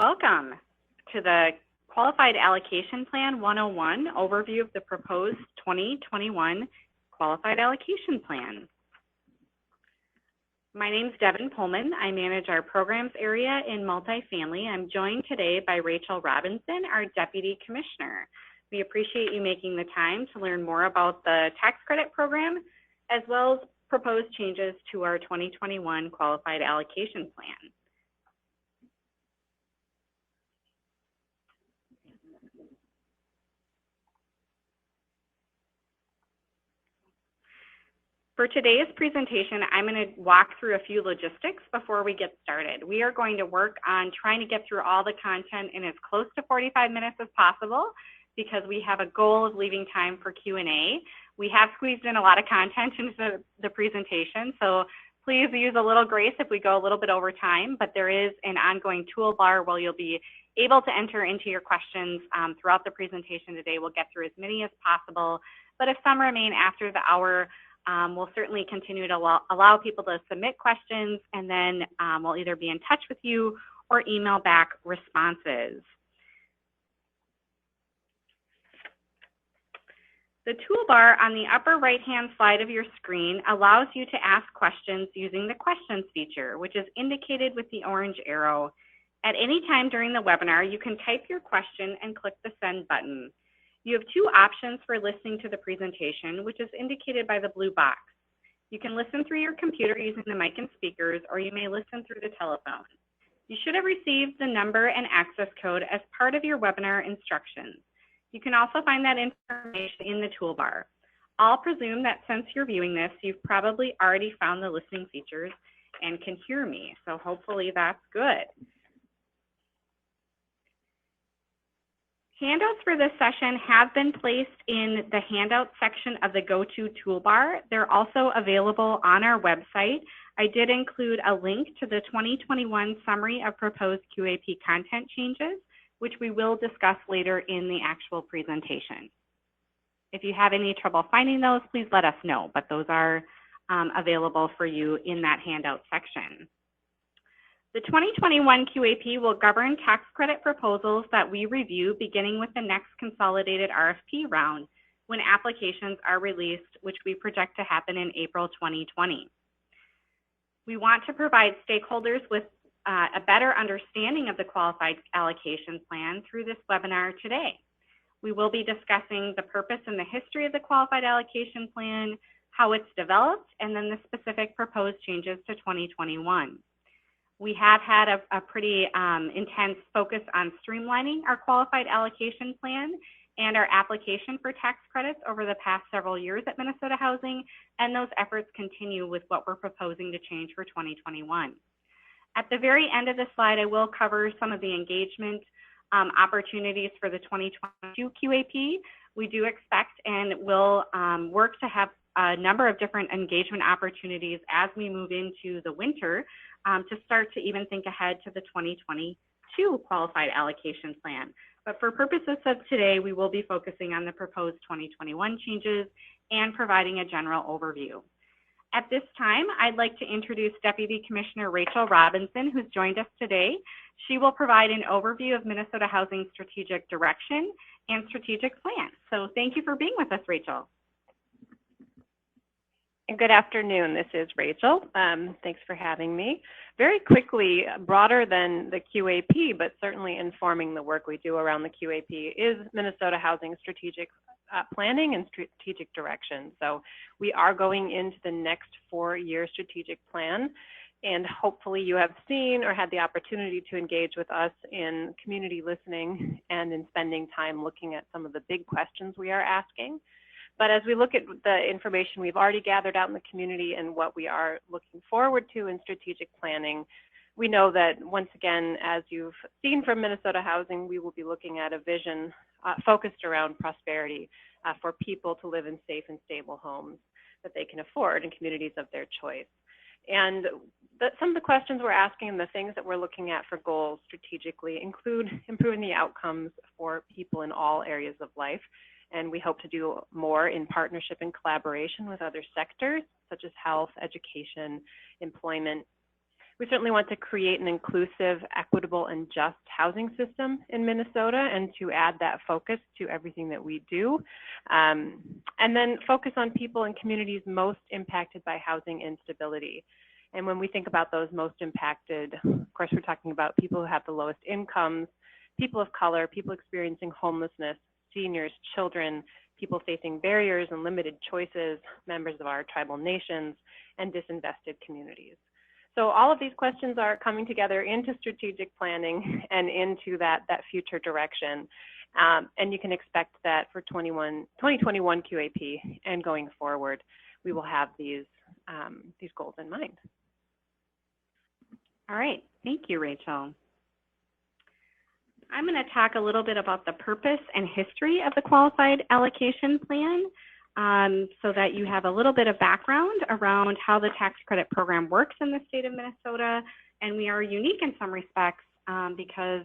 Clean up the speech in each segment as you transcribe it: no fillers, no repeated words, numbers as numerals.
Welcome to the Qualified Allocation Plan 101 overview of the proposed 2021 Qualified Allocation Plan. My name is Devin Pullman. I manage our programs area in multifamily. I'm joined today by Rachel Robinson, our Deputy Commissioner. We appreciate you making the time to learn more about the tax credit program, as well as proposed changes to our 2021 Qualified Allocation Plan. For today's presentation, I'm going to walk through a few logistics before we get started. We are going to work on trying to get through all the content in as close to 45 minutes as possible because we have a goal of leaving time for Q&A. We have squeezed in a lot of content into the presentation, so please use a little grace if we go a little bit over time, but there is an ongoing toolbar where you'll be able to enter into your questions throughout the presentation today. We'll get through as many as possible, but if some remain after the hour, we'll certainly continue to allow people to submit questions, and then we'll either be in touch with you or email back responses. The toolbar on the upper right-hand side of your screen allows you to ask questions using the questions feature, which is indicated with the orange arrow. At any time during the webinar, you can type your question and click the send button. You have two options for listening to the presentation, which is indicated by the blue box. You can listen through your computer using the mic and speakers, or you may listen through the telephone. You should have received the number and access code as part of your webinar instructions. You can also find that information in the toolbar. I'll presume that since you're viewing this, you've probably already found the listening features and can hear me, so hopefully that's good. Handouts for this session have been placed in the Handouts section of the Go-To toolbar. They're also available on our website. I did include a link to the 2021 Summary of Proposed QAP Content Changes, which we will discuss later in the actual presentation. If you have any trouble finding those, please let us know, but those are available for you in that Handout section. The 2021 QAP will govern tax credit proposals that we review beginning with the next consolidated RFP round when applications are released, which we project to happen in April 2020. We want to provide stakeholders with a better understanding of the Qualified Allocation Plan through this webinar today. We will be discussing the purpose and the history of the Qualified Allocation Plan, how it's developed, and then the specific proposed changes to 2021. We have had a pretty intense focus on streamlining our Qualified Allocation Plan and our application for tax credits over the past several years at Minnesota Housing, and those efforts continue with what we're proposing to change for 2021. At the very end of the slide, I will cover some of the engagement opportunities for the 2022 QAP. We do expect and will work to have a number of different engagement opportunities as we move into the winter to start to even think ahead to the 2022 Qualified Allocation Plan. But for purposes of today, we will be focusing on the proposed 2021 changes and providing a general overview. At this time, I'd like to introduce Deputy Commissioner Rachel Robinson, who's joined us today. She will provide an overview of Minnesota Housing's strategic direction and strategic plan. So thank you for being with us, Rachel. Good afternoon, this is Rachel. Thanks for having me. Very quickly, broader than the QAP, but certainly informing the work we do around the QAP is Minnesota Housing strategic planning and strategic direction. So we are going into the next 4-year strategic plan, and hopefully you have seen or had the opportunity to engage with us in community listening and in spending time looking at some of the big questions we are asking. But as we look at the information we've already gathered out in the community and what we are looking forward to in strategic planning, we know that once again, as you've seen from Minnesota Housing, we will be looking at a vision focused around prosperity for people to live in safe and stable homes that they can afford in communities of their choice. And some of the questions we're asking and the things that we're looking at for goals strategically include improving the outcomes for people in all areas of life. And we hope to do more in partnership and collaboration with other sectors, such as health, education, employment. We certainly want to create an inclusive, equitable, and just housing system in Minnesota, and to add that focus to everything that we do. And then focus on people and communities most impacted by housing instability. And when we think about those most impacted, of course, we're talking about people who have the lowest incomes, people of color, people experiencing homelessness, seniors, children, people facing barriers and limited choices, members of our tribal nations, and disinvested communities. So all of these questions are coming together into strategic planning and into that future direction. And you can expect that for 2021 QAP and going forward, we will have these goals in mind. All right, thank you, Rachel. I'm going to talk a little bit about the purpose and history of the Qualified Allocation Plan, so that you have a little bit of background around how the tax credit program works in the state of Minnesota. And we are unique in some respects because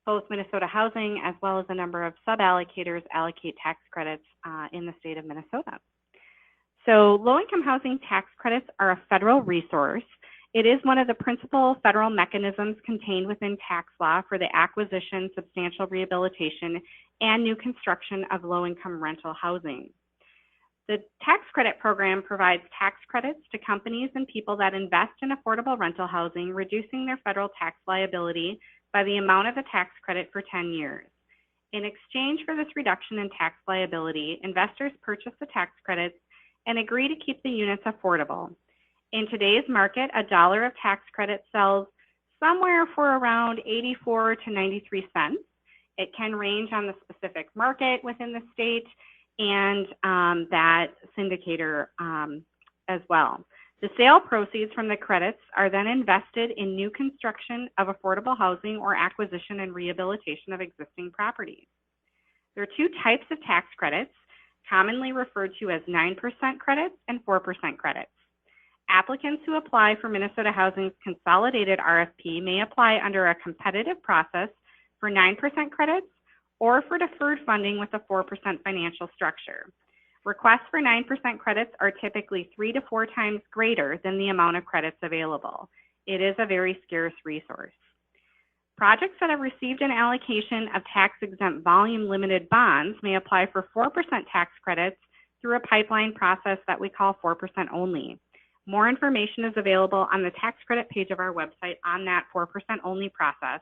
both Minnesota Housing as well as a number of sub-allocators allocate tax credits in the state of Minnesota. So low-income housing tax credits are a federal resource. It is one of the principal federal mechanisms contained within tax law for the acquisition, substantial rehabilitation, and new construction of low-income rental housing. The tax credit program provides tax credits to companies and people that invest in affordable rental housing, reducing their federal tax liability by the amount of the tax credit for 10 years. In exchange for this reduction in tax liability, investors purchase the tax credits and agree to keep the units affordable. In today's market, $1 of tax credit sells somewhere for around 84 to 93 cents. It can range on the specific market within the state and that syndicator as well. The sale proceeds from the credits are then invested in new construction of affordable housing or acquisition and rehabilitation of existing properties. There are two types of tax credits, commonly referred to as 9% credits and 4% credits. Applicants who apply for Minnesota Housing's Consolidated RFP may apply under a competitive process for 9% credits or for deferred funding with a 4% financial structure. Requests for 9% credits are typically 3 to 4 times greater than the amount of credits available. It is a very scarce resource. Projects that have received an allocation of tax-exempt volume-limited bonds may apply for 4% tax credits through a pipeline process that we call 4% only. More information is available on the tax credit page of our website on that 4% only process.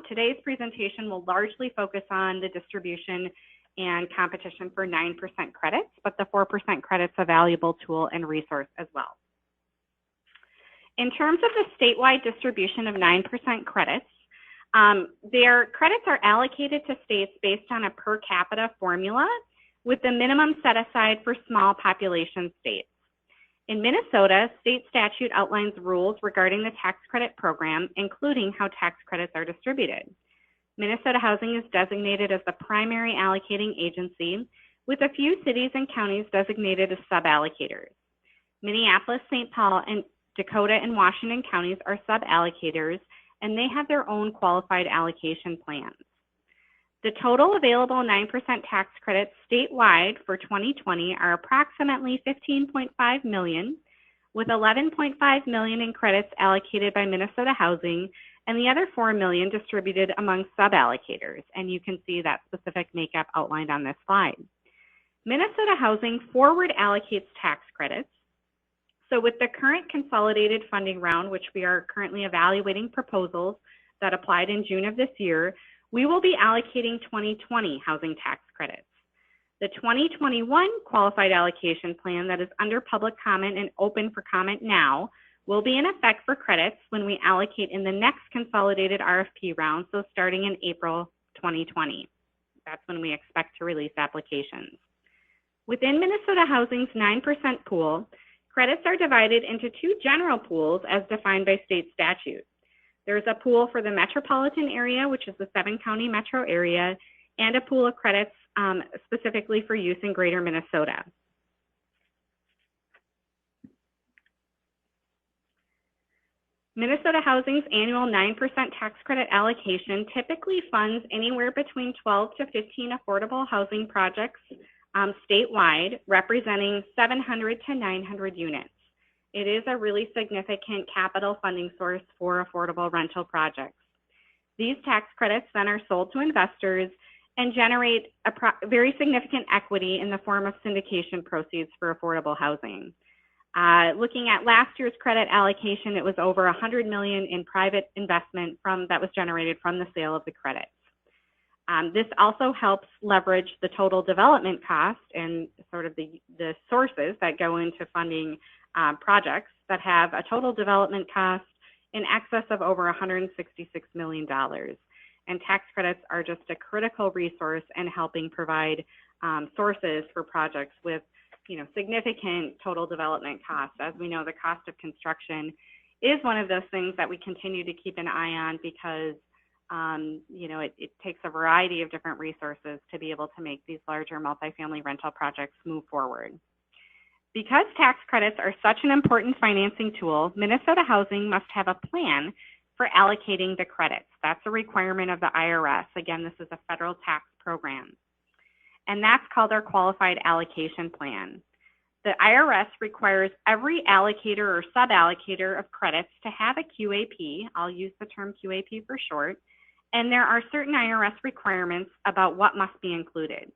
Today's presentation will largely focus on the distribution and competition for 9% credits, but the 4% credit's a valuable tool and resource as well. In terms of the statewide distribution of 9% credits, their credits are allocated to states based on a per capita formula with the minimum set aside for small population states. In Minnesota, state statute outlines rules regarding the tax credit program, including how tax credits are distributed. Minnesota Housing is designated as the primary allocating agency, with a few cities and counties designated as sub-allocators. Minneapolis, St. Paul, and Dakota and Washington counties are sub-allocators, and they have their own qualified allocation plans. The total available 9% tax credits statewide for 2020 are approximately $15.5 million, with $11.5 million in credits allocated by Minnesota Housing and the other $4 million distributed among sub-allocators, and you can see that specific makeup outlined on this slide. Minnesota Housing forward allocates tax credits. So with the current consolidated funding round, which we are currently evaluating proposals that applied in June of this year, we will be allocating 2020 housing tax credits. The 2021 qualified allocation plan that is under public comment and open for comment now will be in effect for credits when we allocate in the next consolidated RFP round, so starting in April 2020. That's when we expect to release applications. Within Minnesota Housing's 9% pool, credits are divided into two general pools as defined by state statute. There's a pool for the metropolitan area, which is the 7-county metro area, and a pool of credits specifically for use in greater Minnesota. Minnesota Housing's annual 9% tax credit allocation typically funds anywhere between 12 to 15 affordable housing projects statewide, representing 700 to 900 units. It is a really significant capital funding source for affordable rental projects. These tax credits then are sold to investors and generate a very significant equity in the form of syndication proceeds for affordable housing. Looking at last year's credit allocation, it was over $100 million in private investment that was generated from the sale of the credits. This also helps leverage the total development cost and sort of the sources that go into funding projects that have a total development cost in excess of over $166 million. And tax credits are just a critical resource in helping provide sources for projects with significant total development costs. As we know, the cost of construction is one of those things that we continue to keep an eye on because it takes a variety of different resources to be able to make these larger multifamily rental projects move forward. Because tax credits are such an important financing tool, Minnesota Housing must have a plan for allocating the credits. That's a requirement of the IRS. Again, this is a federal tax program. And that's called our Qualified Allocation Plan. The IRS requires every allocator or sub-allocator of credits to have a QAP. I'll use the term QAP for short. And there are certain IRS requirements about what must be included.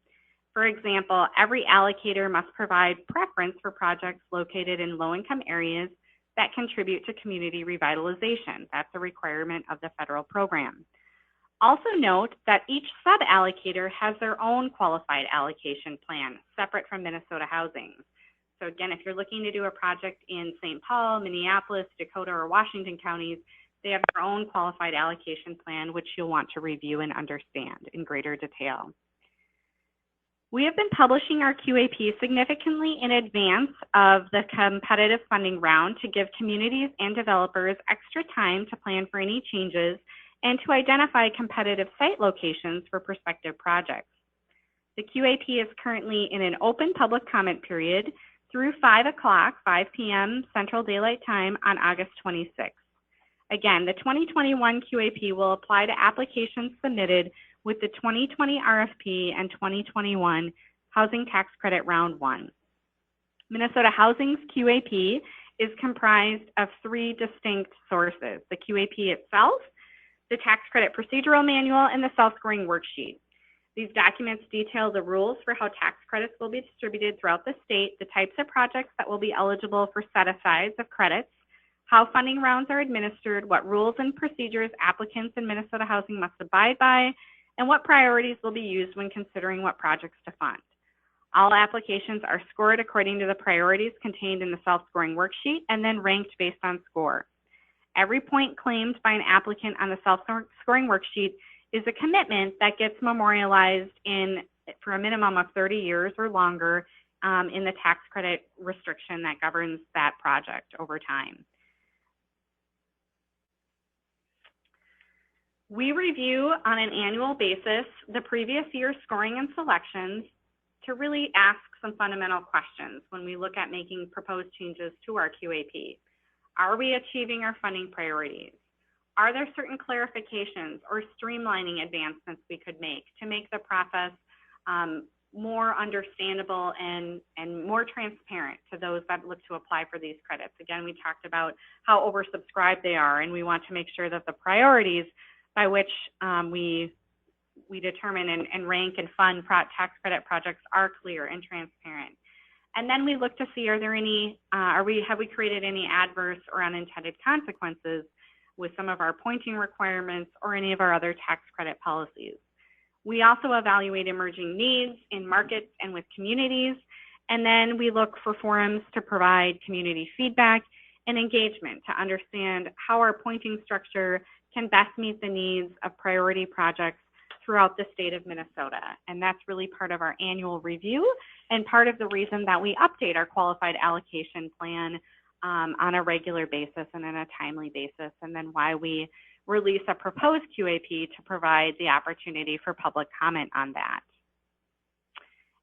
For example, every allocator must provide preference for projects located in low-income areas that contribute to community revitalization. That's a requirement of the federal program. Also note that each sub-allocator has their own qualified allocation plan, separate from Minnesota Housing. So again, if you're looking to do a project in St. Paul, Minneapolis, Dakota, or Washington counties, they have their own qualified allocation plan, which you'll want to review and understand in greater detail. We have been publishing our QAP significantly in advance of the competitive funding round to give communities and developers extra time to plan for any changes and to identify competitive site locations for prospective projects. The QAP is currently in an open public comment period through 5 p.m. Central Daylight Time on August 26th. Again, the 2021 QAP will apply to applications submitted with the 2020 RFP and 2021 Housing Tax Credit Round 1. Minnesota Housing's QAP is comprised of 3 distinct sources: the QAP itself, the Tax Credit Procedural Manual, and the Self-Scoring Worksheet. These documents detail the rules for how tax credits will be distributed throughout the state, the types of projects that will be eligible for set-asides of credits, how funding rounds are administered, what rules and procedures applicants in Minnesota Housing must abide by, and what priorities will be used when considering what projects to fund. All applications are scored according to the priorities contained in the self-scoring worksheet and then ranked based on score. Every point claimed by an applicant on the self-scoring worksheet is a commitment that gets memorialized for a minimum of 30 years or longer in the tax credit restriction that governs that project over time. We review on an annual basis the previous year's scoring and selections to really ask some fundamental questions when we look at making proposed changes to our QAP. Are we achieving our funding priorities? Are there certain clarifications or streamlining advancements we could make to make the process more understandable and more transparent to those that look to apply for these credits? Again, we talked about how oversubscribed they are, and we want to make sure that the priorities by which we determine and rank and fund tax credit projects are clear and transparent. And then we look to see, are there any, have we created any adverse or unintended consequences with some of our pointing requirements or any of our other tax credit policies. We also evaluate emerging needs in markets and with communities, and then we look for forums to provide community feedback and engagement to understand how our pointing structure can best meet the needs of priority projects throughout the state of Minnesota. And that's really part of our annual review and part of the reason that we update our qualified allocation plan on a regular basis and on a timely basis, and then why we release a proposed QAP to provide the opportunity for public comment on that.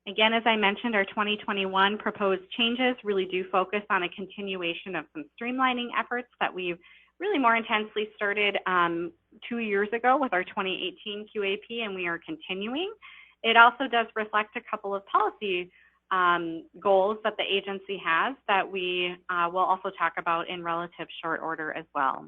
Again, as I mentioned, our 2021 proposed changes really do focus on a continuation of some streamlining efforts that we've really more intensely started 2 years ago with our 2018 QAP, and we are continuing. It also does reflect a couple of policy goals that the agency has that we will also talk about in relative short order as well.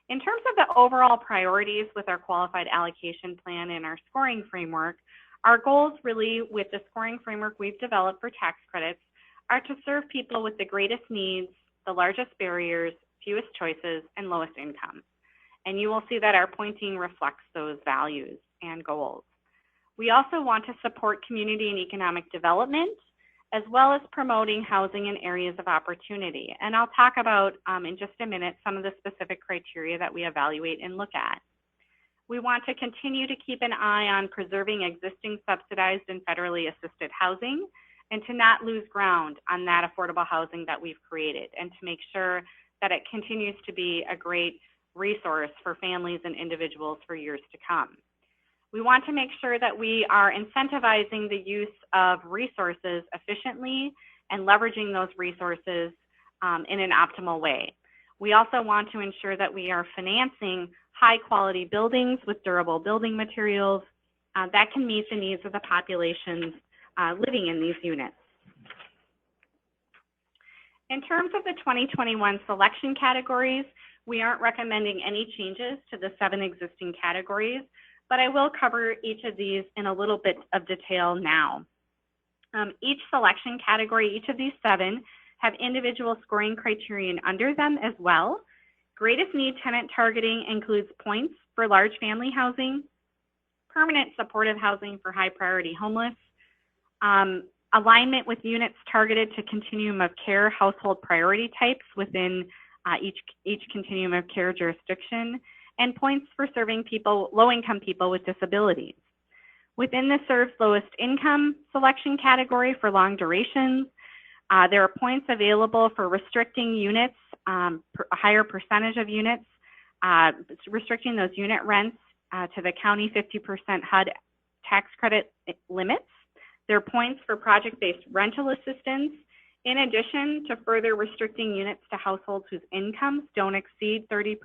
In terms of the overall priorities with our qualified allocation plan and our scoring framework, our goals really with the scoring framework we've developed for tax credits are to serve people with the greatest needs, the largest barriers, fewest choices, and lowest income. And you will see that our pointing reflects those values and goals. We also want to support community and economic development, as well as promoting housing in areas of opportunity. And I'll talk about in just a minute some of the specific criteria that we evaluate and look at. We want to continue to keep an eye on preserving existing subsidized and federally assisted housing, and to not lose ground on that affordable housing that we've created, and to make sure that it continues to be a great resource for families and individuals for years to come. We want to make sure that we are incentivizing the use of resources efficiently and leveraging those resources in an optimal way. We also want to ensure that we are financing high quality buildings with durable building materials that can meet the needs of the populations living in these units. In terms of the 2021 selection categories, we aren't recommending any changes to the 7 existing categories, but I will cover each of these in a little bit of detail now. Each selection category, each of these 7, have individual scoring criterion under them as well. Greatest need tenant targeting includes points for large family housing, permanent supportive housing for high priority homeless, alignment with units targeted to continuum of care household priority types within each continuum of care jurisdiction, and points for serving people, low-income people with disabilities. Within the serves lowest income selection category for long durations, there are points available for restricting units, a higher percentage of units, restricting those unit rents to the county 50% HUD tax credit limits. There are points for project-based rental assistance, in addition to further restricting units to households whose incomes don't exceed 30%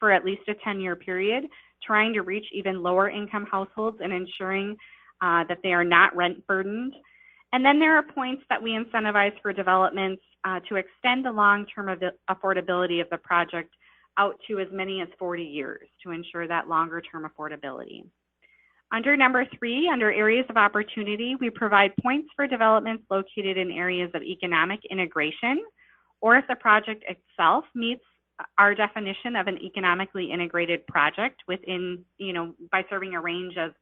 for at least a 10-year period, trying to reach even lower income households and ensuring that they are not rent burdened. And then there are points that we incentivize for developments to extend the long-term affordability of the project out to as many as 40 years to ensure that longer-term affordability. Under number 3, under areas of opportunity, we provide points for developments located in areas of economic integration, or if the project itself meets our definition of an economically integrated project within, by serving a range of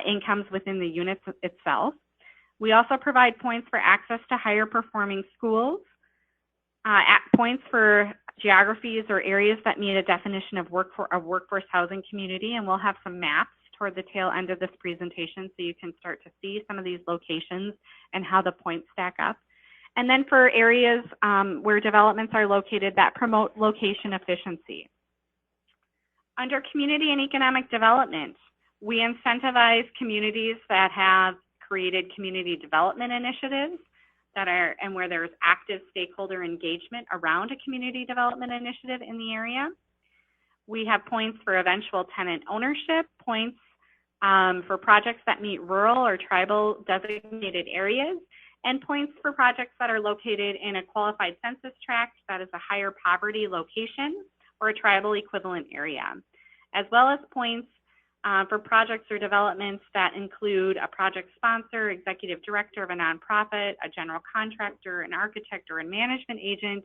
incomes within the units itself. We also provide points for access to higher performing schools, points for geographies or areas that meet a definition of workforce housing community, and we'll have some maps toward the tail end of this presentation so you can start to see some of these locations and how the points stack up. And then for areas where developments are located that promote location efficiency. Under community and economic development, we incentivize communities that have created community development initiatives and where there's active stakeholder engagement around a community development initiative in the area. We have points for eventual tenant ownership, points for projects that meet rural or tribal designated areas, and points for projects that are located in a qualified census tract that is a higher poverty location or a tribal equivalent area, as well as points for projects or developments that include a project sponsor, executive director of a nonprofit, a general contractor, an architect, or a management agent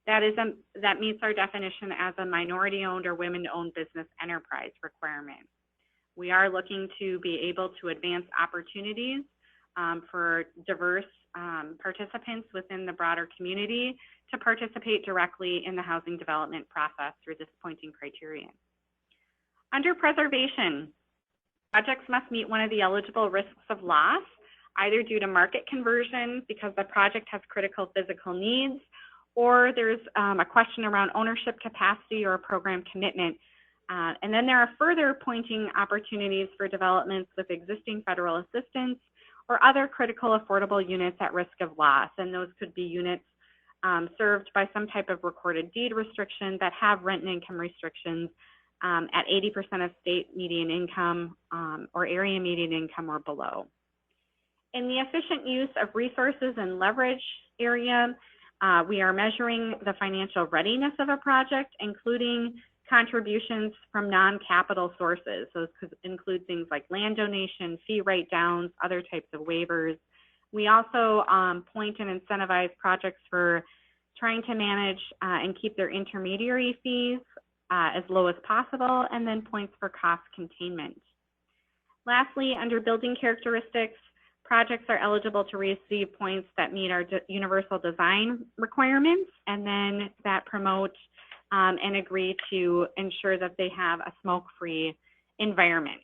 that meets our definition as a minority-owned or women-owned business enterprise requirement. We are looking to be able to advance opportunities for diverse participants within the broader community to participate directly in the housing development process through this pointing criterion. Under preservation, projects must meet one of the eligible risks of loss, either due to market conversion because the project has critical physical needs, or there's a question around ownership capacity or a program commitment. And then there are further pointing opportunities for developments with existing federal assistance or other critical affordable units at risk of loss. And those could be units served by some type of recorded deed restriction that have rent and income restrictions at 80% of state median income or area median income or below. In the efficient use of resources and leverage area, we are measuring the financial readiness of a project, including contributions from non-capital sources. So this could include things like land donation, fee write-downs, other types of waivers. We also point and incentivize projects for trying to manage and keep their intermediary fees as low as possible, and then points for cost containment. Lastly, under building characteristics, projects are eligible to receive points that meet our universal design requirements, and then that promote and agree to ensure that they have a smoke-free environment.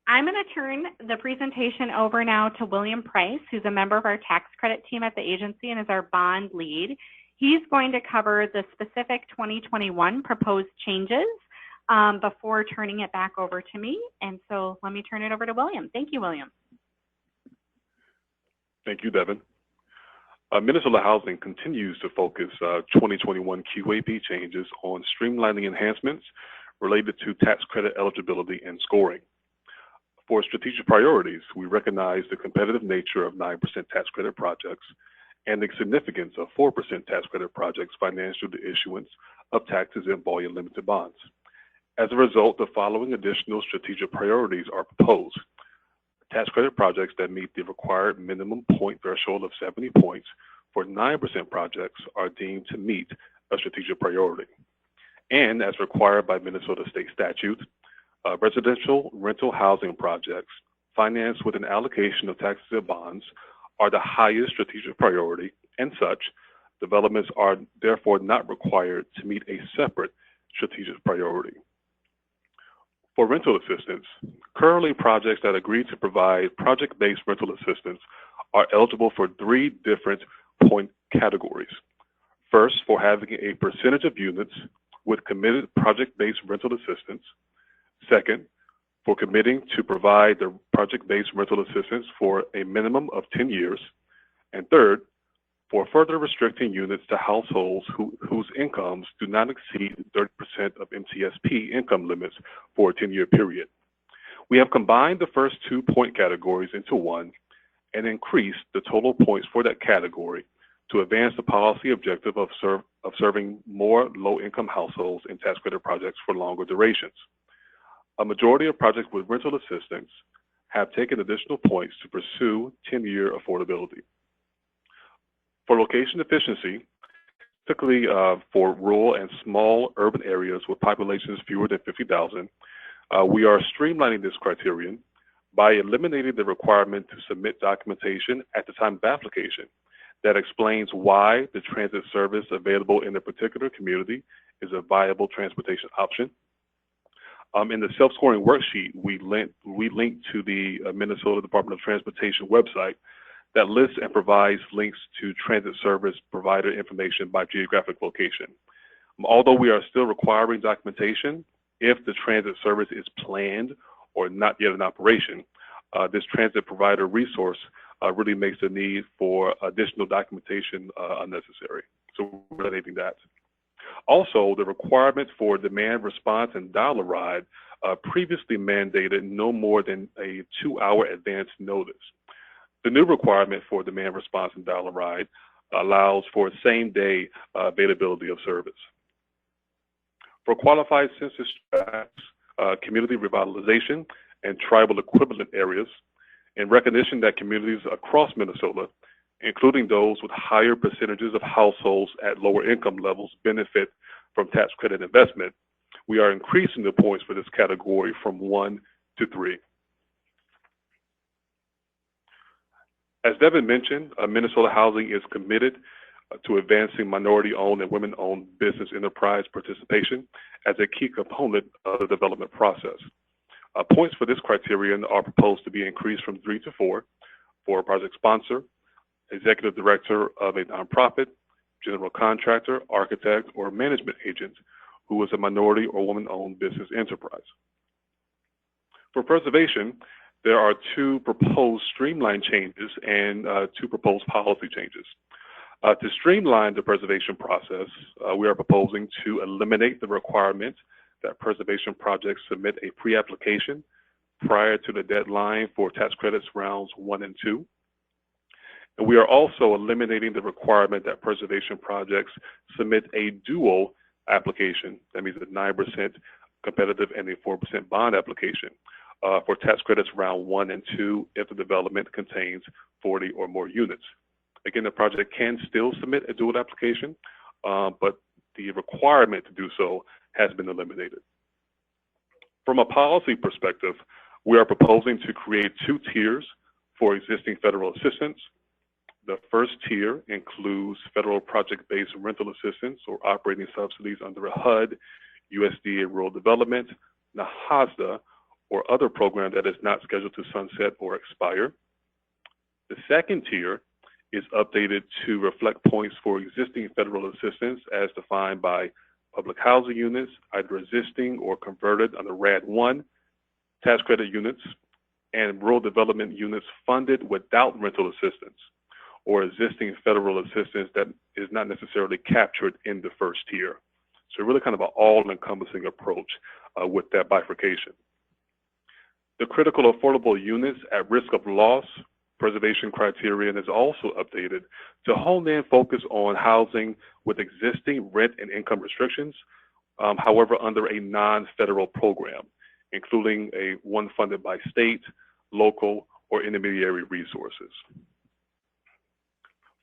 I'm going to turn the presentation over now to William Price, who's a member of our tax credit team at the agency and is our bond lead. He's going to cover the specific 2021 proposed changes before turning it back over to me. And so let me turn it over to William. Thank you, William. Thank you, Devin. Minnesota Housing continues to focus 2021 QAP changes on streamlining enhancements related to tax credit eligibility and scoring. For strategic priorities, we recognize the competitive nature of 9% tax credit projects and the significance of 4% tax credit projects financed through the issuance of taxes and volume limited bonds. As a result, the following additional strategic priorities are proposed. Tax credit projects that meet the required minimum point threshold of 70 points for 9% projects are deemed to meet a strategic priority. And as required by Minnesota state statute, residential rental housing projects financed with an allocation of taxes and bonds are the highest strategic priority, and such developments are therefore not required to meet a separate strategic priority. For rental assistance, currently projects that agree to provide project-based rental assistance are eligible for 3 different point categories. First, for having a percentage of units with committed project-based rental assistance. Second, for committing to provide the project-based rental assistance for a minimum of 10 years. And third, for further restricting units to households whose incomes do not exceed 30% of MTSP income limits for a 10-year period. We have combined the first 2 point categories into one and increased the total points for that category to advance the policy objective of serving more low-income households in tax credit projects for longer durations. A majority of projects with rental assistance have taken additional points to pursue 10-year affordability. For location efficiency, particularly for rural and small urban areas with populations fewer than 50,000, we are streamlining this criterion by eliminating the requirement to submit documentation at the time of application that explains why the transit service available in a particular community is a viable transportation option. In the self-scoring worksheet, we link to the Minnesota Department of Transportation website that lists and provides links to transit service provider information by geographic location. Although we are still requiring documentation, if the transit service is planned or not yet in operation, this transit provider resource really makes the need for additional documentation unnecessary. So we're eliminating that. Also, the requirement for demand response and dial-a-ride previously mandated no more than a 2-hour advance notice. The new requirement for demand response and dial-a-ride allows for same-day availability of service. For qualified census tracts, community revitalization, and tribal equivalent areas, in recognition that communities across Minnesota, including those with higher percentages of households at lower income levels, benefit from tax credit investment, we are increasing the points for this category from 1 to 3. As Devin mentioned, Minnesota Housing is committed to advancing minority-owned and women-owned business enterprise participation as a key component of the development process. Points for this criterion are proposed to be increased from 3 to 4 for a project sponsor, executive director of a nonprofit, general contractor, architect, or management agent who is a minority or woman-owned business enterprise. For preservation, there are 2 proposed streamline changes and 2 proposed policy changes. To streamline the preservation process, we are proposing to eliminate the requirement that preservation projects submit a pre-application, prior to the deadline for tax credits rounds 1 and 2. And we are also eliminating the requirement that preservation projects submit a dual application. That means a 9% competitive and a 4% bond application for tax credits round 1 and 2 if the development contains 40 or more units. Again, the project can still submit a dual application, but the requirement to do so has been eliminated. From a policy perspective, we are proposing to create 2 tiers for existing federal assistance. The first tier includes federal project-based rental assistance or operating subsidies under a HUD, USDA Rural Development, NAHASDA, or other program that is not scheduled to sunset or expire. The second tier is updated to reflect points for existing federal assistance as defined by public housing units, either existing or converted under RAD 1, tax credit units, and rural development units funded without rental assistance, or existing federal assistance that is not necessarily captured in the first tier. So really kind of an all-encompassing approach with that bifurcation. The critical affordable units at risk of loss preservation criterion is also updated to hone in focus on housing with existing rent and income restrictions, however, under a non-federal program, including one funded by state, local, or intermediary resources.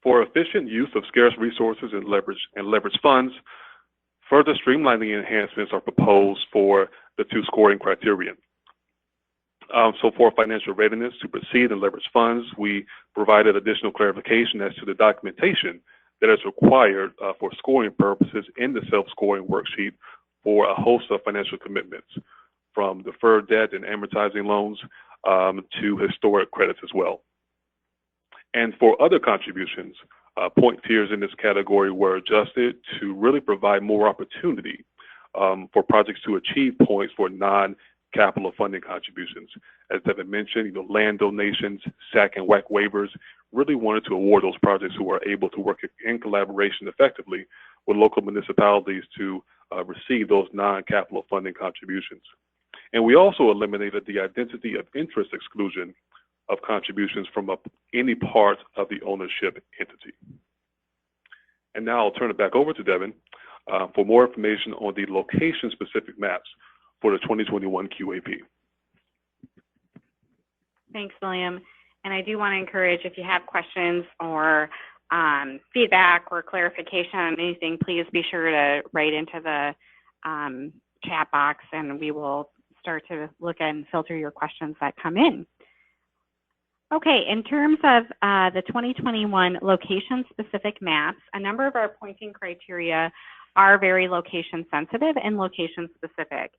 For efficient use of scarce resources and leverage funds, further streamlining enhancements are proposed for the 2 scoring criterion. So for financial readiness to proceed and leverage funds, we provided additional clarification as to the documentation that is required for scoring purposes in the self-scoring worksheet for a host of financial commitments, from deferred debt and amortizing loans to historic credits as well. And for other contributions, point tiers in this category were adjusted to really provide more opportunity for projects to achieve points for non-capital funding contributions. As Devin mentioned, land donations, SAC and WAC waivers, really wanted to award those projects who are able to work in collaboration effectively with local municipalities to receive those non-capital funding contributions. And we also eliminated the identity of interest exclusion of contributions from any part of the ownership entity. And now I'll turn it back over to Devin for more information on the location-specific maps for the 2021 QAP. Thanks, William. And I do want to encourage, if you have questions or feedback or clarification on anything, please be sure to write into the chat box, and we will start to look and filter your questions that come in. Okay, in terms of the 2021 location-specific maps, a number of our pointing criteria are very location-sensitive and location-specific.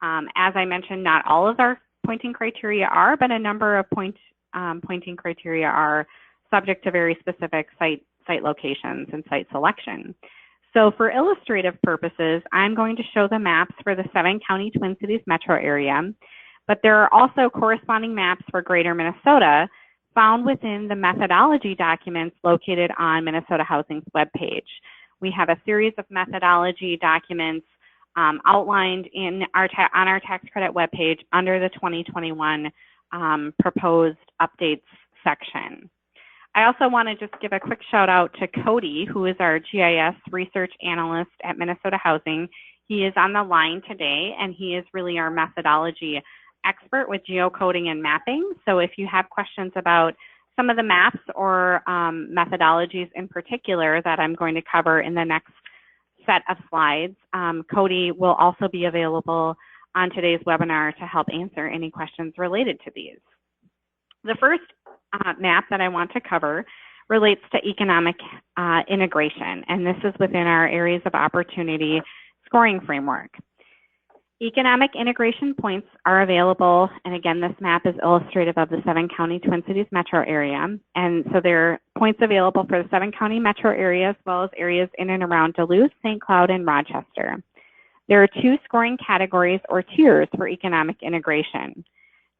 As I mentioned, not all of our pointing criteria are, but a number of pointing criteria are subject to very specific site locations and site selection. So for illustrative purposes, I'm going to show the maps for the 7-county Twin Cities metro area, but there are also corresponding maps for Greater Minnesota found within the methodology documents located on Minnesota Housing's webpage. We have a series of methodology documents outlined on our tax credit webpage under the 2021 proposed updates section. I also want to just give a quick shout out to Cody, who is our GIS research analyst at Minnesota Housing. He is on the line today, and he is really our methodology expert with geocoding and mapping. So if you have questions about some of the maps or methodologies in particular that I'm going to cover in the next set of slides, Cody will also be available on today's webinar to help answer any questions related to these. The first map that I want to cover relates to economic integration, and this is within our areas of opportunity scoring framework. Economic integration points are available, and again, this map is illustrative of the 7-county Twin Cities metro area, and so there are points available for the 7-county metro area as well as areas in and around Duluth, St. Cloud, and Rochester. There are 2 scoring categories or tiers for economic integration.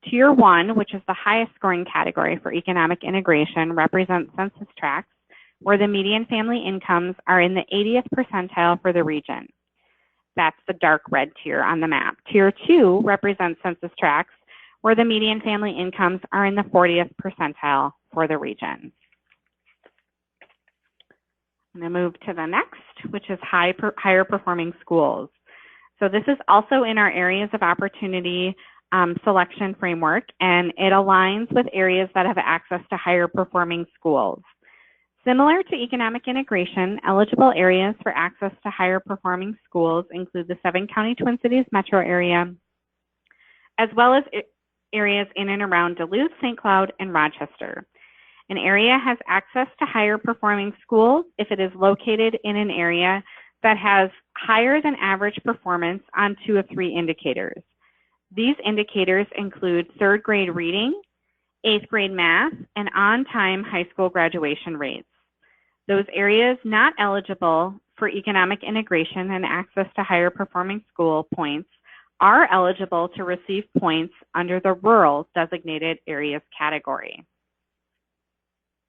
Tier 1, which is the highest scoring category for economic integration, represents census tracts where the median family incomes are in the 80th percentile for the region. That's the dark red tier on the map. Tier 2 represents census tracts where the median family incomes are in the 40th percentile for the region. I'm going to move to the next, which is higher performing schools. So this is also in our areas of opportunity selection framework, and it aligns with areas that have access to higher performing schools. Similar to economic integration, eligible areas for access to higher performing schools include the 7-county Twin Cities metro area, as well as areas in and around Duluth, St. Cloud, and Rochester. An area has access to higher performing schools if it is located in an area that has higher than average performance on 2 of 3 indicators. These indicators include 3rd grade reading, 8th grade math, and on-time high school graduation rates. Those areas not eligible for economic integration and access to higher performing school points are eligible to receive points under the rural designated areas category.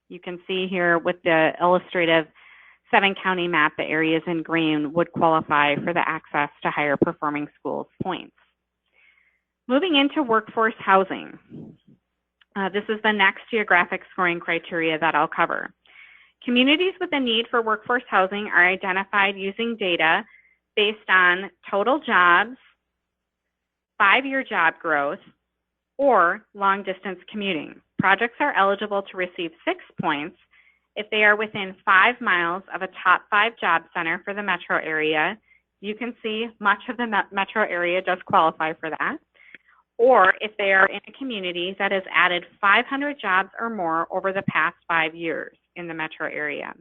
You can see here with the illustrative 7-county map, the areas in green would qualify for the access to higher performing schools points. Moving into workforce housing. This is the next geographic scoring criteria that I'll cover. Communities with a need for workforce housing are identified using data based on total jobs, 5-year job growth, or long-distance commuting. Projects are eligible to receive 6 points if they are within 5 miles of a top 5 job center for the metro area. You can see much of the metro area does qualify for that. Or if they are in a community that has added 500 jobs or more over the past 5 years in the metro area.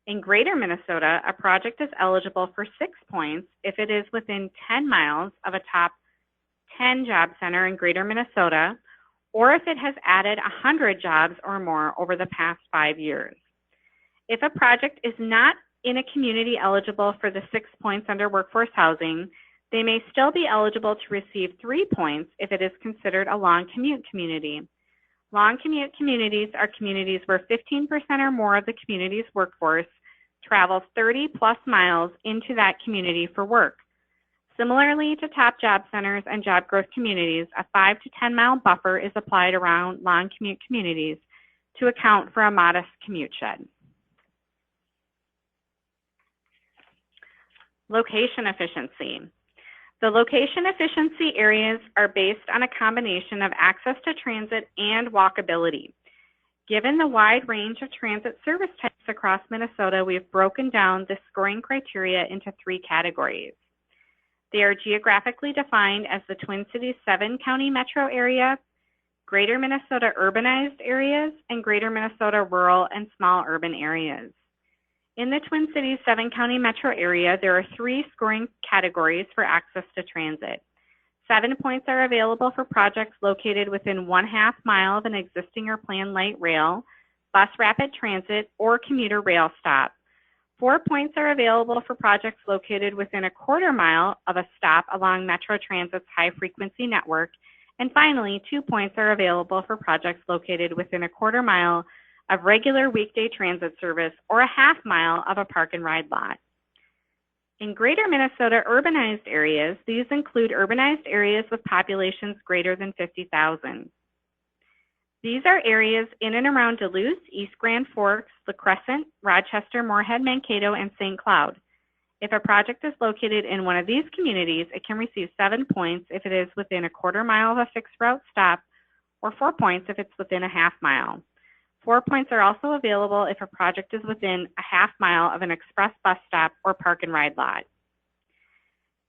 In Greater Minnesota, a project is eligible for 6 points if it is within 10 miles of a top 10 job center in Greater Minnesota, or if it has added 100 jobs or more over the past 5 years. If a project is not in a community eligible for the 6 points under workforce housing, they may still be eligible to receive 3 points if it is considered a long commute community. Long commute communities are communities where 15% or more of the community's workforce travels 30 plus miles into that community for work. Similarly to top job centers and job growth communities, a 5 to 10 mile buffer is applied around long commute communities to account for a modest commute shed. Location efficiency. The location efficiency areas are based on a combination of access to transit and walkability. Given the wide range of transit service types across Minnesota, we have broken down the scoring criteria into 3 categories. They are geographically defined as the Twin Cities 7-county metro area, Greater Minnesota urbanized areas, and Greater Minnesota rural and small urban areas. In the Twin Cities 7-county metro area, there are 3 scoring categories for access to transit. 7 points are available for projects located within 1/2 mile of an existing or planned light rail, bus rapid transit, or commuter rail stop. 4 points are available for projects located within 1/4 mile of a stop along Metro Transit's high-frequency network. And finally, 2 points are available for projects located within 1/4 mile of regular weekday transit service or 1/2 mile of a park and ride lot. In Greater Minnesota urbanized areas, these include urbanized areas with populations greater than 50,000. These are areas in and around Duluth, East Grand Forks, La Crescent, Rochester, Moorhead, Mankato, and St. Cloud. If a project is located in one of these communities, it can receive 7 points if it is within 1/4 mile of a fixed route stop, or 4 points if it's within 1/2 mile. 4 points are also available if a project is within 1/2 mile of an express bus stop or park and ride lot.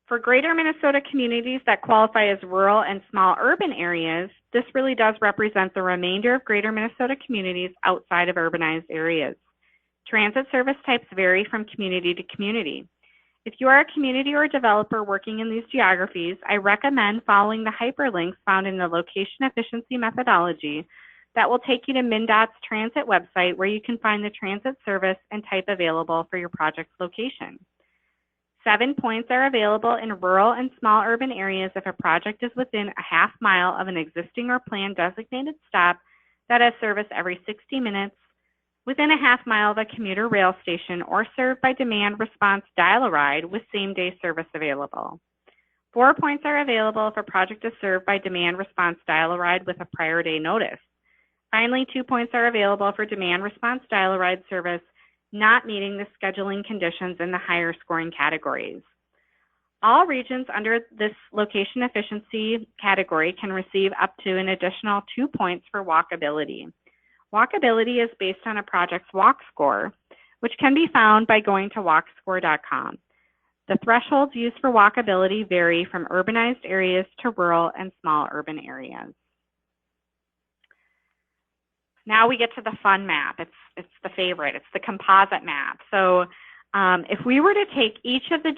For Greater Minnesota communities that qualify as rural and small urban areas, this really does represent the remainder of Greater Minnesota communities outside of urbanized areas. Transit service types vary from community to community. If you are a community or developer working in these geographies, I recommend following the hyperlinks found in the location efficiency methodology that will take you to MnDOT's transit website, where you can find the transit service and type available for your project's location. 7 points are available in rural and small urban areas if a project is within 1/2 mile of an existing or planned designated stop that has service every 60 minutes, within 1/2 mile of a commuter rail station, or served by demand response dial-a-ride with same-day service available. 4 points are available if a project is served by demand response dial-a-ride with a prior day notice. Finally, 2 points are available for demand response dial-a-ride service not meeting the scheduling conditions in the higher scoring categories. All regions under this location efficiency category can receive up to an additional 2 points for walkability. Walkability is based on a project's walk score, which can be found by going to walkscore.com. The thresholds used for walkability vary from urbanized areas to rural and small urban areas. Now we get to the fun map. It's the favorite. It's the composite map. So if we were to take each of the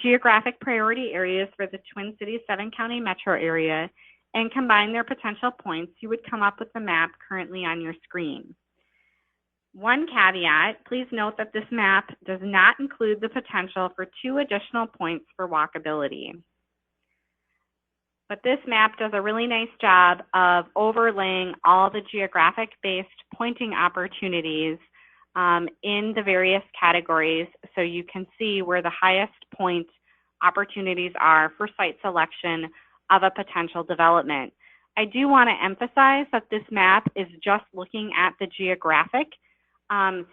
geographic priority areas for the Twin Cities 7-county metro area and combine their potential points, you would come up with the map currently on your screen. One caveat, please note that this map does not include the potential for 2 additional points for walkability. But this map does a really nice job of overlaying all the geographic-based pointing opportunities in the various categories, so you can see where the highest point opportunities are for site selection of a potential development. I do want to emphasize that this map is just looking at the geographic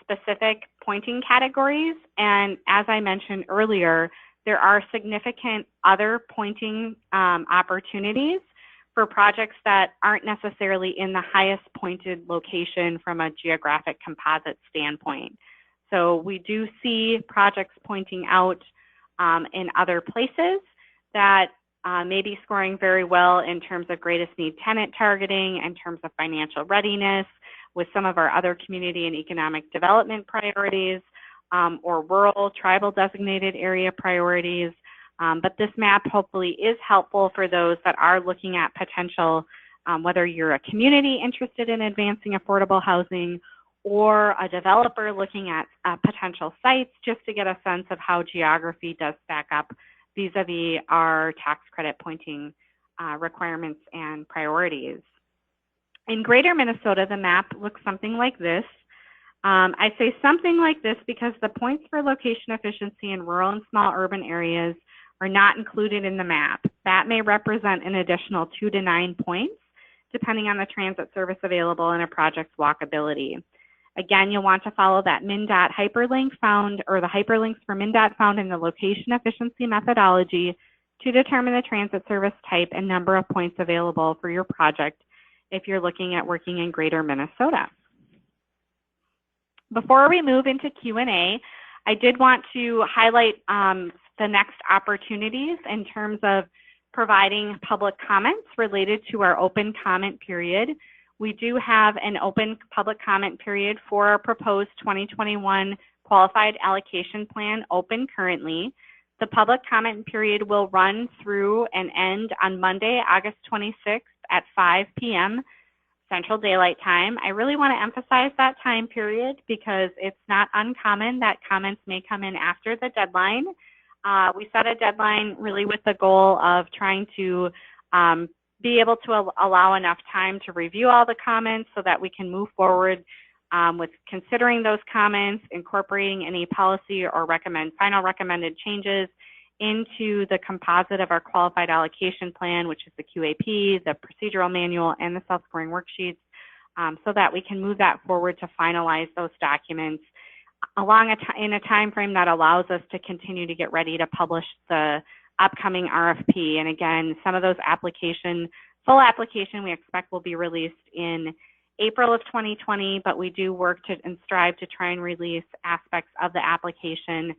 specific pointing categories, and as I mentioned earlier, there are significant other pointing opportunities for projects that aren't necessarily in the highest pointed location from a geographic composite standpoint. So we do see projects pointing out in other places that may be scoring very well in terms of greatest need tenant targeting, in terms of financial readiness, with some of our other community and economic development priorities, or rural, tribal designated area priorities. But this map hopefully is helpful for those that are looking at potential, whether you're a community interested in advancing affordable housing or a developer looking at potential sites, just to get a sense of how geography does stack up vis-a-vis our tax credit pointing requirements and priorities. In Greater Minnesota, the map looks something like this. I say something like this because the points for location efficiency in rural and small urban areas are not included in the map. That may represent an additional 2 to 9 points, depending on the transit service available and a project's walkability. Again, you'll want to follow that MnDOT hyperlink found, or the hyperlinks for MnDOT found in the location efficiency methodology to determine the transit service type and number of points available for your project if you're looking at working in Greater Minnesota. Before we move into Q&A, I did want to highlight the next opportunities in terms of providing public comments related to our open comment period. We do have an open public comment period for our proposed 2021 Qualified Allocation Plan open currently. The public comment period will run through and end on Monday, August 26th at 5 p.m. Central Daylight Time. I really want to emphasize that time period because it's not uncommon that comments may come in after the deadline. We set a deadline really with the goal of trying to be able to allow enough time to review all the comments so that we can move forward with considering those comments, incorporating any policy or final recommended changes into the composite of our Qualified Allocation Plan, which is the QAP, the procedural manual, and the self-scoring worksheets, so that we can move that forward to finalize those documents in a time frame that allows us to continue to get ready to publish the upcoming RFP. And again, some of those full application we expect will be released in April of 2020, but we do work to and strive to try and release aspects of the application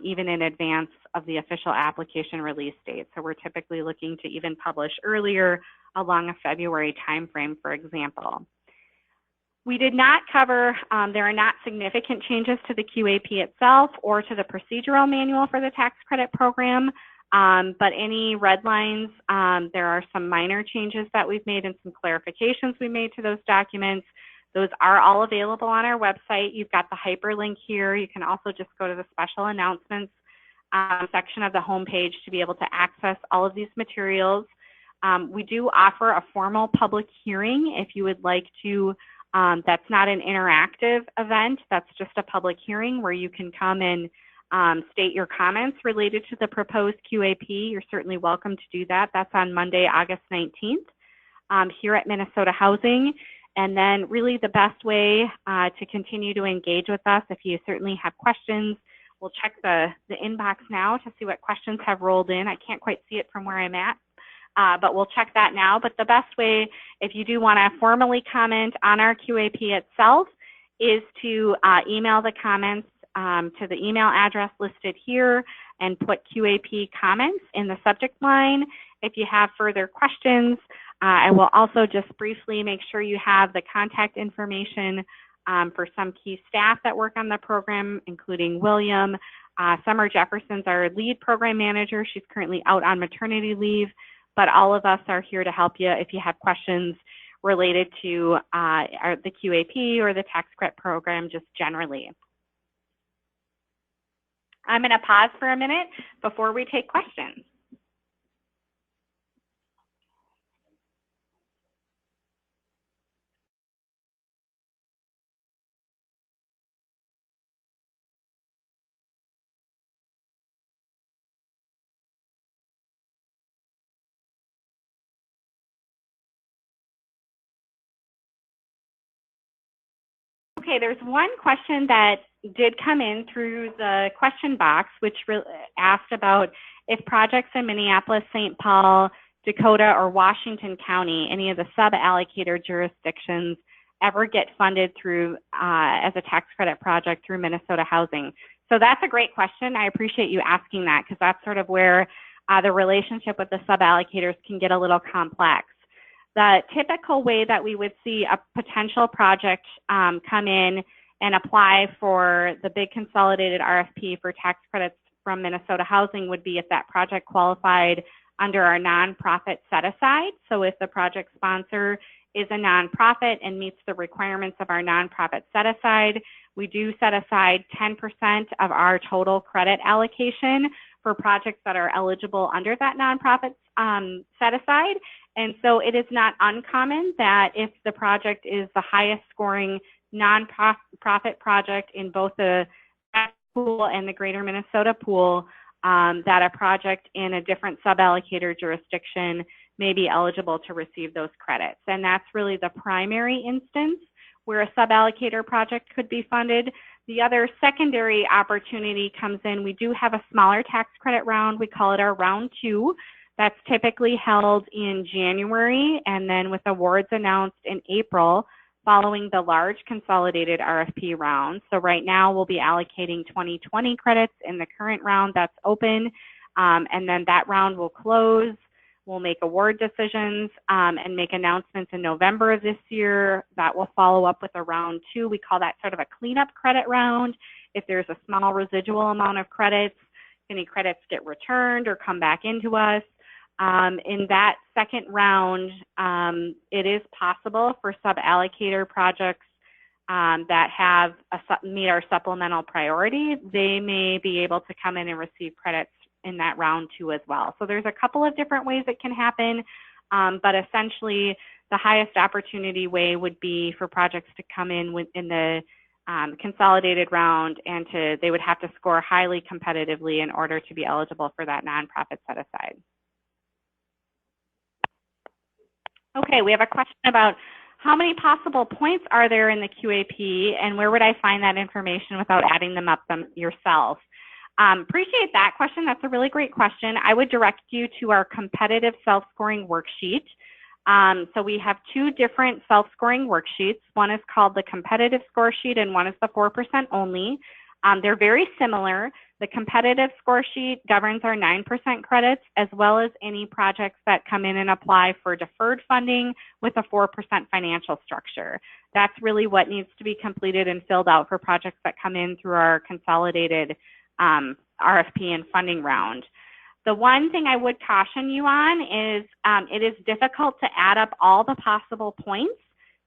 even in advance of the official application release date. So we're typically looking to even publish earlier along a February timeframe, for example. We did not cover, there are not significant changes to the QAP itself or to the procedural manual for the tax credit program, but any red lines, there are some minor changes that we've made and some clarifications we made to those documents. Those are all available on our website. You've got the hyperlink here. You can also just go to the special announcements section of the homepage to be able to access all of these materials. We do offer a formal public hearing if you would like to. That's not an interactive event. That's just a public hearing where you can come and state your comments related to the proposed QAP, you're certainly welcome to do that. That's on Monday, August 19th here at Minnesota Housing. And then really the best way to continue to engage with us, if you certainly have questions, we'll check the inbox now to see what questions have rolled in. I can't quite see it from where I'm at, but we'll check that now. But the best way, if you do want to formally comment on our QAP itself, is to email the comments to the email address listed here and put QAP comments in the subject line. If you have further questions, I will also just briefly make sure you have the contact information for some key staff that work on the program, including William. Summer Jefferson's our lead program manager. She's currently out on maternity leave, but all of us are here to help you if you have questions related to the QAP or the tax credit program just generally. I'm going to pause for a minute before we take questions. Okay, there's one question that did come in through the question box, which asked about if projects in Minneapolis, St. Paul, Dakota, or Washington County, any of the sub-allocator jurisdictions, ever get funded through as a tax credit project through Minnesota Housing. So that's a great question. I appreciate you asking that, because that's sort of where the relationship with the sub-allocators can get a little complex. The typical way that we would see a potential project come in and apply for the big consolidated RFP for tax credits from Minnesota Housing would be if that project qualified under our nonprofit set-aside. So if the project sponsor is a nonprofit and meets the requirements of our nonprofit set-aside, we do set aside 10% of our total credit allocation for projects that are eligible under that nonprofit set-aside. And so it is not uncommon that if the project is the highest scoring nonprofit project in both the pool and the greater Minnesota pool, that a project in a different sub-allocator jurisdiction may be eligible to receive those credits. And that's really the primary instance where a sub-allocator project could be funded. The other secondary opportunity comes in, we do have a smaller tax credit round. We call it our round 2. That's typically held in January, and then with awards announced in April following the large consolidated RFP round. So right now we'll be allocating 2020 credits in the current round that's open, and then that round will close. We'll make award decisions and make announcements in November of this year. That will follow up with a round 2. We call that sort of a cleanup credit round. If there's a small residual amount of credits, any credits get returned or come back into us. In that second round, it is possible for sub-allocator projects that have meet our supplemental priority, they may be able to come in and receive credits in that round 2 as well. So there's a couple of different ways it can happen, but essentially the highest opportunity way would be for projects to come in within the consolidated round, and they would have to score highly competitively in order to be eligible for that nonprofit set aside. Okay, we have a question about how many possible points are there in the QAP and where would I find that information without adding them up yourself? Appreciate that question. That's a really great question. I would direct you to our competitive self-scoring worksheet. So we have 2 different self-scoring worksheets. One is called the competitive score sheet and one is the 4% only. They're very similar. The competitive score sheet governs our 9% credits as well as any projects that come in and apply for deferred funding with a 4% financial structure. That's really what needs to be completed and filled out for projects that come in through our consolidated RFP and funding round. The one thing I would caution you on is it is difficult to add up all the possible points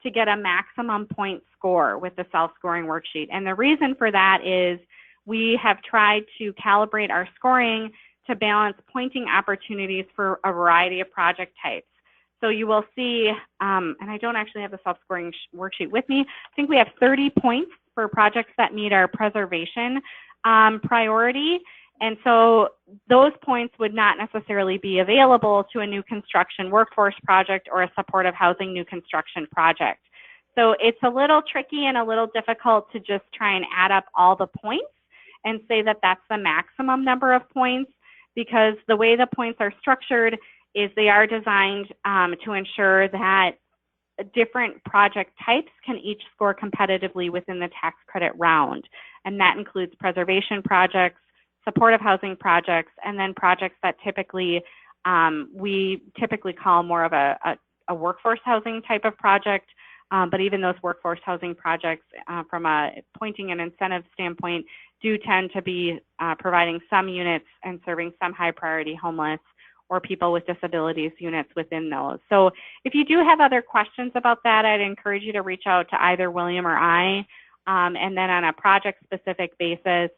to get a maximum point score with the self-scoring worksheet. And the reason for that is we have tried to calibrate our scoring to balance pointing opportunities for a variety of project types. So you will see, and I don't actually have the self-scoring worksheet with me, I think we have 30 points for projects that meet our preservation priority. And so those points would not necessarily be available to a new construction workforce project or a supportive housing new construction project. So it's a little tricky and a little difficult to just try and add up all the points and say that that's the maximum number of points, because the way the points are structured is they are designed to ensure that different project types can each score competitively within the tax credit round. And that includes preservation projects, supportive housing projects, and then projects that typically we typically call more of a workforce housing type of project. But even those workforce housing projects, from a pointing and incentive standpoint, do tend to be providing some units and serving some high priority homeless or people with disabilities units within those. So if you do have other questions about that, I'd encourage you to reach out to either William or I. And then on a project specific basis,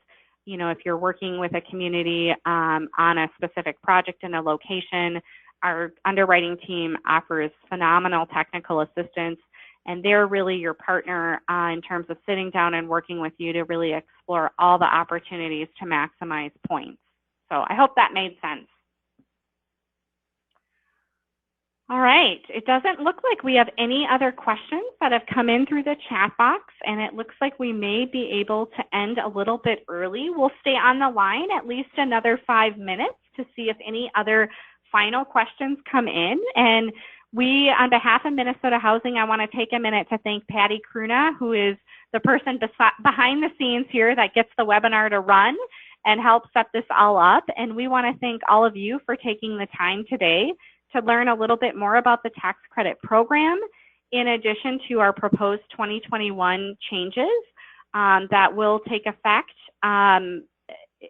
you know, if you're working with a community on a specific project in a location, our underwriting team offers phenomenal technical assistance, and they're really your partner in terms of sitting down and working with you to really explore all the opportunities to maximize points. So I hope that made sense. All right, it doesn't look like we have any other questions that have come in through the chat box, and it looks like we may be able to end a little bit early. We'll stay on the line at least another 5 minutes to see if any other final questions come in. And we, on behalf of Minnesota Housing, I want to take a minute to thank Patty Kruna, who is the person behind the scenes here that gets the webinar to run and help set this all up. And we want to thank all of you for taking the time today to learn a little bit more about the tax credit program, in addition to our proposed 2021 changes that will take effect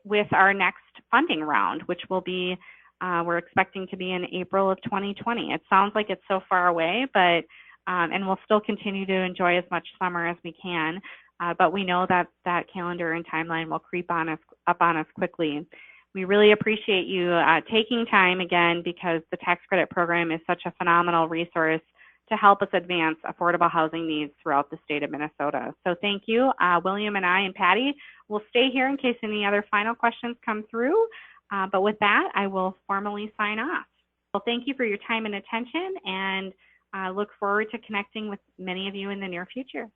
with our next funding round, which will be, we're expecting to be in April of 2020. It sounds like it's so far away, but, and we'll still continue to enjoy as much summer as we can, but we know that that calendar and timeline will creep up on us quickly. We really appreciate you taking time again, because the tax credit program is such a phenomenal resource to help us advance affordable housing needs throughout the state of Minnesota. So thank you. William and I and Patty will stay here in case any other final questions come through. But with that, I will formally sign off. Well, thank you for your time and attention, and I look forward to connecting with many of you in the near future.